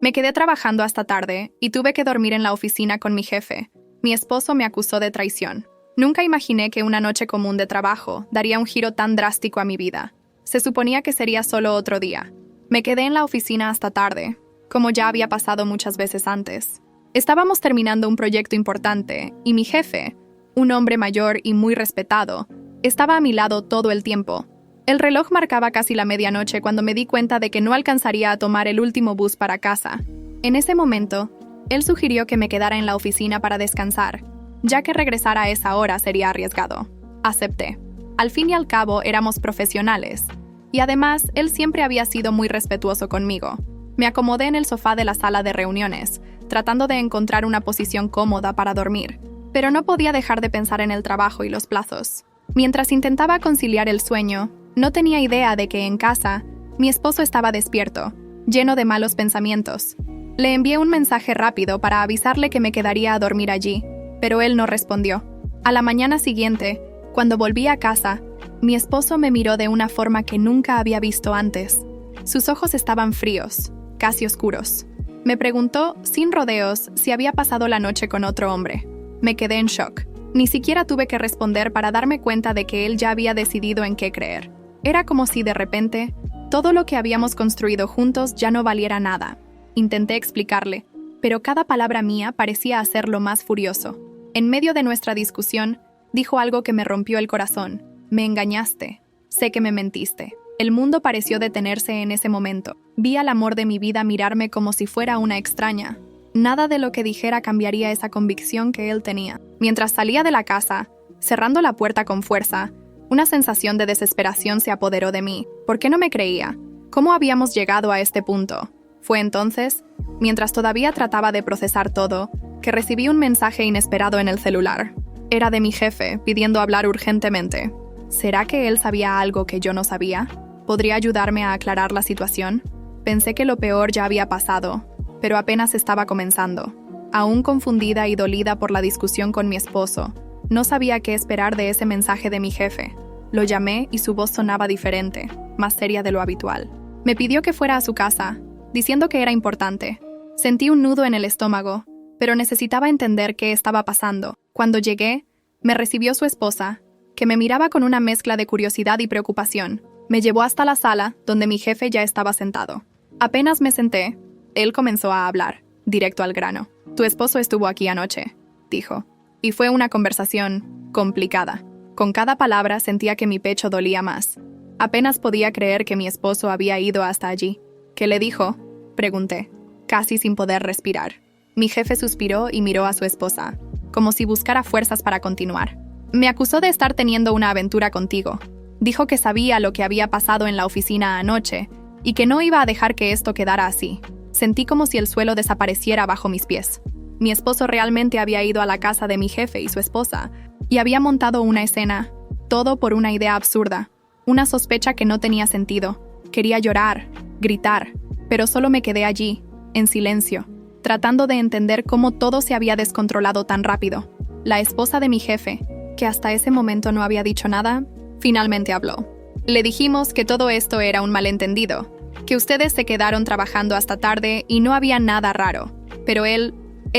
Me quedé trabajando hasta tarde y tuve que dormir en la oficina con mi jefe. Mi esposo me acusó de traición. Nunca imaginé que una noche común de trabajo daría un giro tan drástico a mi vida. Se suponía que sería solo otro día. Me quedé en la oficina hasta tarde, como ya había pasado muchas veces antes. Estábamos terminando un proyecto importante y mi jefe, un hombre mayor y muy respetado, estaba a mi lado todo el tiempo. El reloj marcaba casi la medianoche cuando me di cuenta de que no alcanzaría a tomar el último bus para casa. En ese momento, él sugirió que me quedara en la oficina para descansar, ya que regresar a esa hora sería arriesgado. Acepté. Al fin y al cabo, éramos profesionales. Y además, él siempre había sido muy respetuoso conmigo. Me acomodé en el sofá de la sala de reuniones, tratando de encontrar una posición cómoda para dormir. Pero no podía dejar de pensar en el trabajo y los plazos. Mientras intentaba conciliar el sueño, no tenía idea de que en casa, mi esposo estaba despierto, lleno de malos pensamientos. Le envié un mensaje rápido para avisarle que me quedaría a dormir allí, pero él no respondió. A la mañana siguiente, cuando volví a casa, mi esposo me miró de una forma que nunca había visto antes. Sus ojos estaban fríos, casi oscuros. Me preguntó, sin rodeos, si había pasado la noche con otro hombre. Me quedé en shock. Ni siquiera tuve que responder para darme cuenta de que él ya había decidido en qué creer. Era como si de repente, todo lo que habíamos construido juntos ya no valiera nada. Intenté explicarle, pero cada palabra mía parecía hacerlo más furioso. En medio de nuestra discusión, dijo algo que me rompió el corazón. Me engañaste. Sé que me mentiste. El mundo pareció detenerse en ese momento. Vi al amor de mi vida mirarme como si fuera una extraña. Nada de lo que dijera cambiaría esa convicción que él tenía. Mientras salía de la casa, cerrando la puerta con fuerza, una sensación de desesperación se apoderó de mí. ¿Por qué no me creía? ¿Cómo habíamos llegado a este punto? Fue entonces, mientras todavía trataba de procesar todo, que recibí un mensaje inesperado en el celular. Era de mi jefe, pidiendo hablar urgentemente. ¿Será que él sabía algo que yo no sabía? ¿Podría ayudarme a aclarar la situación? Pensé que lo peor ya había pasado, pero apenas estaba comenzando. Aún confundida y dolida por la discusión con mi esposo, no sabía qué esperar de ese mensaje de mi jefe. Lo llamé y su voz sonaba diferente, más seria de lo habitual. Me pidió que fuera a su casa, diciendo que era importante. Sentí un nudo en el estómago, pero necesitaba entender qué estaba pasando. Cuando llegué, me recibió su esposa, que me miraba con una mezcla de curiosidad y preocupación. Me llevó hasta la sala, donde mi jefe ya estaba sentado. Apenas me senté, él comenzó a hablar, directo al grano. «Tu esposo estuvo aquí anoche», dijo. Y fue una conversación complicada. Con cada palabra sentía que mi pecho dolía más. Apenas podía creer que mi esposo había ido hasta allí. «¿Qué le dijo?», pregunté, casi sin poder respirar. Mi jefe suspiró y miró a su esposa, como si buscara fuerzas para continuar. «Me acusó de estar teniendo una aventura contigo. Dijo que sabía lo que había pasado en la oficina anoche y que no iba a dejar que esto quedara así». Sentí como si el suelo desapareciera bajo mis pies. Mi esposo realmente había ido a la casa de mi jefe y su esposa y había montado una escena, todo por una idea absurda, una sospecha que no tenía sentido. Quería llorar, gritar, pero solo me quedé allí, en silencio, tratando de entender cómo todo se había descontrolado tan rápido. La esposa de mi jefe, que hasta ese momento no había dicho nada, finalmente habló. Le dijimos que todo esto era un malentendido, que ustedes se quedaron trabajando hasta tarde y no había nada raro, pero él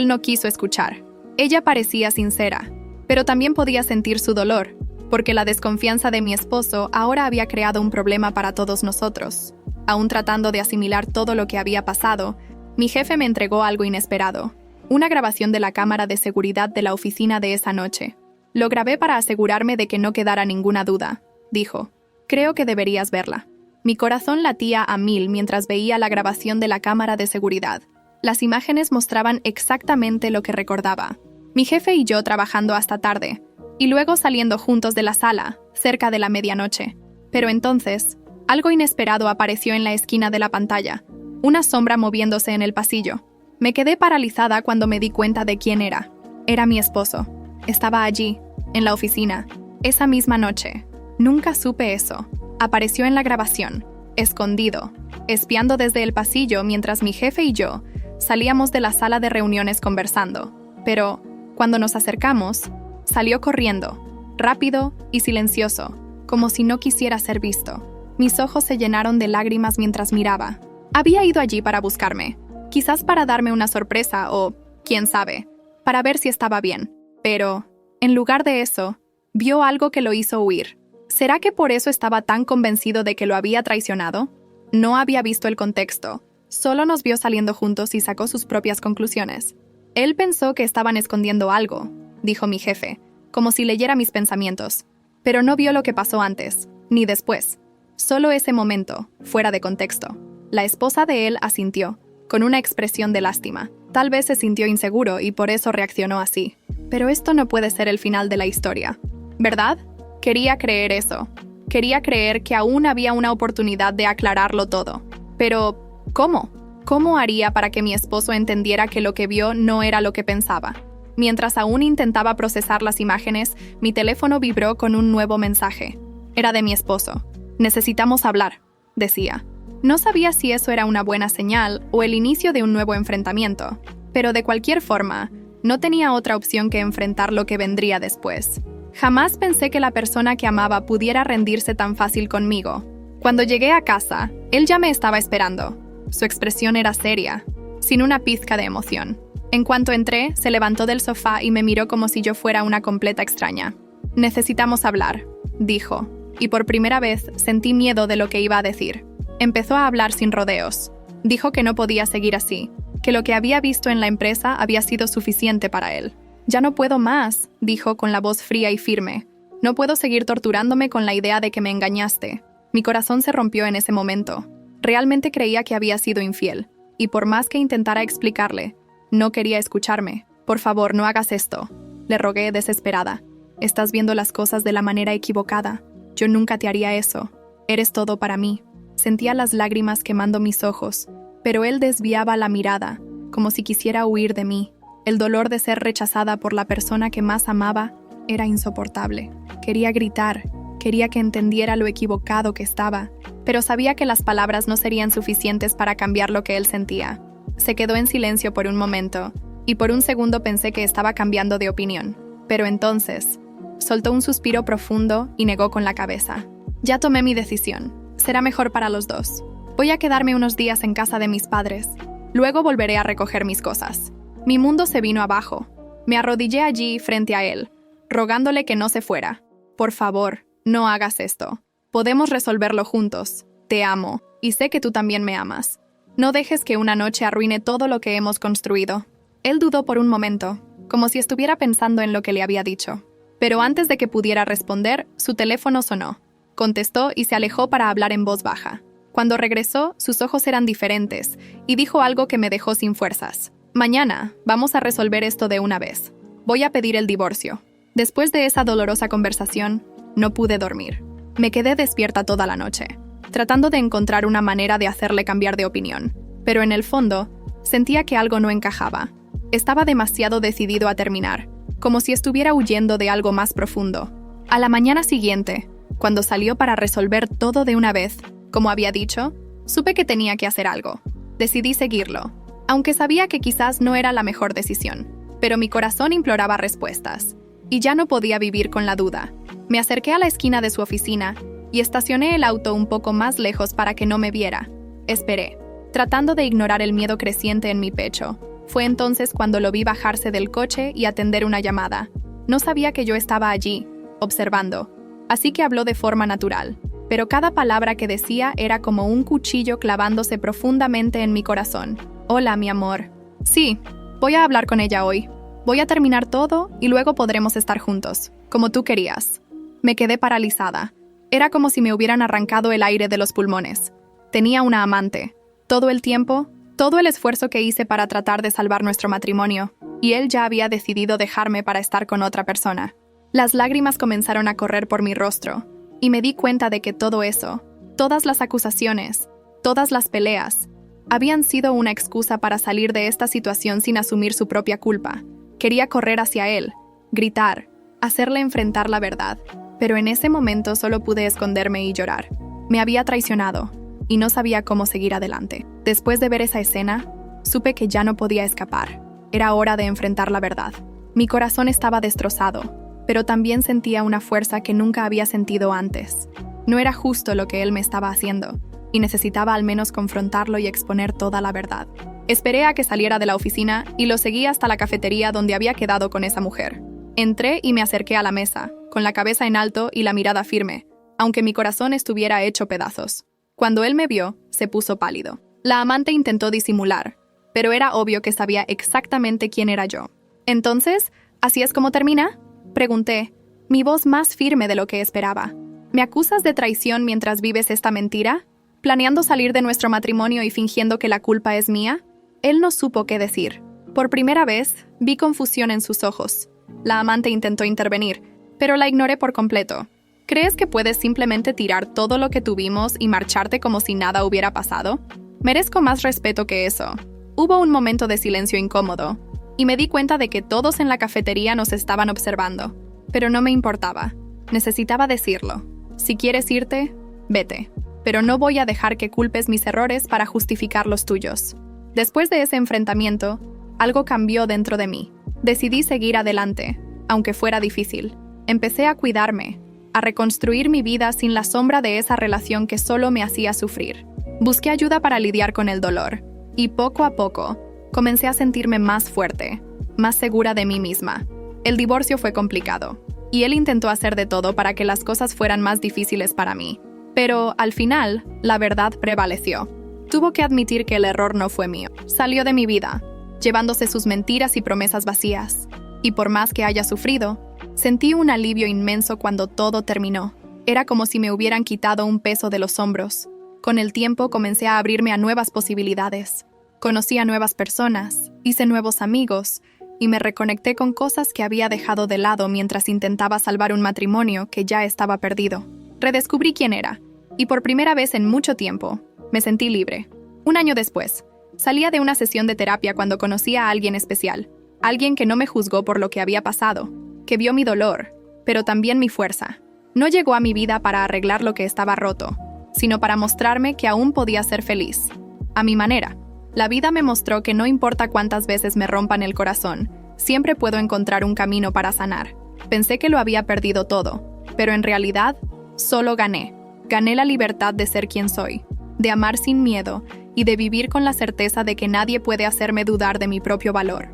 no quiso escuchar. Ella parecía sincera, pero también podía sentir su dolor, porque la desconfianza de mi esposo ahora había creado un problema para todos nosotros. Aún tratando de asimilar todo lo que había pasado, mi jefe me entregó algo inesperado, una grabación de la cámara de seguridad de la oficina de esa noche. Lo grabé para asegurarme de que no quedara ninguna duda, dijo. Creo que deberías verla. Mi corazón latía a 1000 mientras veía la grabación de la cámara de seguridad. Las imágenes mostraban exactamente lo que recordaba. Mi jefe y yo trabajando hasta tarde, y luego saliendo juntos de la sala, cerca de la medianoche. Pero entonces, algo inesperado apareció en la esquina de la pantalla, una sombra moviéndose en el pasillo. Me quedé paralizada cuando me di cuenta de quién era. Era mi esposo. Estaba allí, en la oficina, esa misma noche. Nunca supe eso. Apareció en la grabación, escondido, espiando desde el pasillo mientras mi jefe y yo salíamos de la sala de reuniones conversando. Pero, cuando nos acercamos, salió corriendo, rápido y silencioso, como si no quisiera ser visto. Mis ojos se llenaron de lágrimas mientras miraba. Había ido allí para buscarme, Quizás para darme una sorpresa o, quién sabe, para ver si estaba bien. Pero, en lugar de eso, vio algo que lo hizo huir. ¿Será que por eso estaba tan convencido de que lo había traicionado? No había visto el contexto. Solo nos vio saliendo juntos y sacó sus propias conclusiones. Él pensó que estaban escondiendo algo, dijo mi jefe, como si leyera mis pensamientos. Pero no vio lo que pasó antes, ni después. Solo ese momento, fuera de contexto. La esposa de él asintió, con una expresión de lástima. Tal vez se sintió inseguro y por eso reaccionó así. Pero esto no puede ser el final de la historia, ¿verdad? Quería creer eso. Quería creer que aún había una oportunidad de aclararlo todo. Pero, ¿cómo? ¿Cómo haría para que mi esposo entendiera que lo que vio no era lo que pensaba? Mientras aún intentaba procesar las imágenes, mi teléfono vibró con un nuevo mensaje. Era de mi esposo. «Necesitamos hablar», decía. No sabía si eso era una buena señal o el inicio de un nuevo enfrentamiento, pero de cualquier forma, no tenía otra opción que enfrentar lo que vendría después. Jamás pensé que la persona que amaba pudiera rendirse tan fácil conmigo. Cuando llegué a casa, él ya me estaba esperando. Su expresión era seria, sin una pizca de emoción. En cuanto entré, se levantó del sofá y me miró como si yo fuera una completa extraña. «Necesitamos hablar», dijo, y por primera vez sentí miedo de lo que iba a decir. Empezó a hablar sin rodeos. Dijo que no podía seguir así, que lo que había visto en la empresa había sido suficiente para él. «Ya no puedo más», dijo con la voz fría y firme. «No puedo seguir torturándome con la idea de que me engañaste». Mi corazón se rompió en ese momento. Realmente creía que había sido infiel, y por más que intentara explicarle, no quería escucharme. «Por favor, no hagas esto», le rogué desesperada. «Estás viendo las cosas de la manera equivocada. Yo nunca te haría eso. Eres todo para mí». Sentía las lágrimas quemando mis ojos, pero él desviaba la mirada, como si quisiera huir de mí. El dolor de ser rechazada por la persona que más amaba era insoportable. Quería gritar, quería que entendiera lo equivocado que estaba, pero sabía que las palabras no serían suficientes para cambiar lo que él sentía. Se quedó en silencio por un momento, y por un segundo pensé que estaba cambiando de opinión. Pero entonces, soltó un suspiro profundo y negó con la cabeza. «Ya tomé mi decisión. Será mejor para los dos. Voy a quedarme unos días en casa de mis padres. Luego volveré a recoger mis cosas». Mi mundo se vino abajo. Me arrodillé allí frente a él, rogándole que no se fuera. «Por favor, no hagas esto. Podemos resolverlo juntos. Te amo, y sé que tú también me amas. No dejes que una noche arruine todo lo que hemos construido». Él dudó por un momento, como si estuviera pensando en lo que le había dicho. Pero antes de que pudiera responder, su teléfono sonó. Contestó y se alejó para hablar en voz baja. Cuando regresó, sus ojos eran diferentes, y dijo algo que me dejó sin fuerzas. «Mañana, vamos a resolver esto de una vez. Voy a pedir el divorcio». Después de esa dolorosa conversación, no pude dormir. Me quedé despierta toda la noche, tratando de encontrar una manera de hacerle cambiar de opinión. Pero en el fondo, sentía que algo no encajaba. Estaba demasiado decidido a terminar, como si estuviera huyendo de algo más profundo. A la mañana siguiente, cuando salió para resolver todo de una vez, como había dicho, supe que tenía que hacer algo. Decidí seguirlo, aunque sabía que quizás no era la mejor decisión. Pero mi corazón imploraba respuestas, y ya no podía vivir con la duda. Me acerqué a la esquina de su oficina y estacioné el auto un poco más lejos para que no me viera. Esperé, tratando de ignorar el miedo creciente en mi pecho. Fue entonces cuando lo vi bajarse del coche y atender una llamada. No sabía que yo estaba allí, observando, así que habló de forma natural, pero cada palabra que decía era como un cuchillo clavándose profundamente en mi corazón. «Hola, mi amor. Sí, voy a hablar con ella hoy. Voy a terminar todo y luego podremos estar juntos, como tú querías». Me quedé paralizada. Era como si me hubieran arrancado el aire de los pulmones. Tenía una amante. Todo el tiempo, todo el esfuerzo que hice para tratar de salvar nuestro matrimonio, y él ya había decidido dejarme para estar con otra persona. Las lágrimas comenzaron a correr por mi rostro, y me di cuenta de que todo eso, todas las acusaciones, todas las peleas, habían sido una excusa para salir de esta situación sin asumir su propia culpa. Quería correr hacia él, gritar, hacerle enfrentar la verdad, pero en ese momento solo pude esconderme y llorar. Me había traicionado, y no sabía cómo seguir adelante. Después de ver esa escena, supe que ya no podía escapar. Era hora de enfrentar la verdad. Mi corazón estaba destrozado, pero también sentía una fuerza que nunca había sentido antes. No era justo lo que él me estaba haciendo, y necesitaba al menos confrontarlo y exponer toda la verdad. Esperé a que saliera de la oficina y lo seguí hasta la cafetería donde había quedado con esa mujer. Entré y me acerqué a la mesa, con la cabeza en alto y la mirada firme, aunque mi corazón estuviera hecho pedazos. Cuando él me vio, se puso pálido. La amante intentó disimular, pero era obvio que sabía exactamente quién era yo. «Entonces, ¿así es como termina?», pregunté, mi voz más firme de lo que esperaba. «¿Me acusas de traición mientras vives esta mentira? ¿Planeando salir de nuestro matrimonio y fingiendo que la culpa es mía?». Él no supo qué decir. Por primera vez, vi confusión en sus ojos. La amante intentó intervenir, pero la ignoré por completo. «¿Crees que puedes simplemente tirar todo lo que tuvimos y marcharte como si nada hubiera pasado? Merezco más respeto que eso». Hubo un momento de silencio incómodo, y me di cuenta de que todos en la cafetería nos estaban observando. Pero no me importaba. Necesitaba decirlo. «Si quieres irte, vete. Pero no voy a dejar que culpes mis errores para justificar los tuyos». Después de ese enfrentamiento, algo cambió dentro de mí. Decidí seguir adelante, aunque fuera difícil. Empecé a cuidarme, a reconstruir mi vida sin la sombra de esa relación que solo me hacía sufrir. Busqué ayuda para lidiar con el dolor, y poco a poco, comencé a sentirme más fuerte, más segura de mí misma. El divorcio fue complicado, y él intentó hacer de todo para que las cosas fueran más difíciles para mí. Pero, al final, la verdad prevaleció. Tuvo que admitir que el error no fue mío. Salió de mi vida, llevándose sus mentiras y promesas vacías. Y por más que haya sufrido, sentí un alivio inmenso cuando todo terminó. Era como si me hubieran quitado un peso de los hombros. Con el tiempo comencé a abrirme a nuevas posibilidades. Conocí a nuevas personas, hice nuevos amigos, y me reconecté con cosas que había dejado de lado mientras intentaba salvar un matrimonio que ya estaba perdido. Redescubrí quién era, y por primera vez en mucho tiempo, me sentí libre. Un año después, salía de una sesión de terapia cuando conocí a alguien especial. Alguien que no me juzgó por lo que había pasado, que vio mi dolor, pero también mi fuerza. No llegó a mi vida para arreglar lo que estaba roto, sino para mostrarme que aún podía ser feliz. A mi manera. La vida me mostró que no importa cuántas veces me rompan el corazón, siempre puedo encontrar un camino para sanar. Pensé que lo había perdido todo, pero en realidad, solo gané. Gané la libertad de ser quien soy, de amar sin miedo y de vivir con la certeza de que nadie puede hacerme dudar de mi propio valor.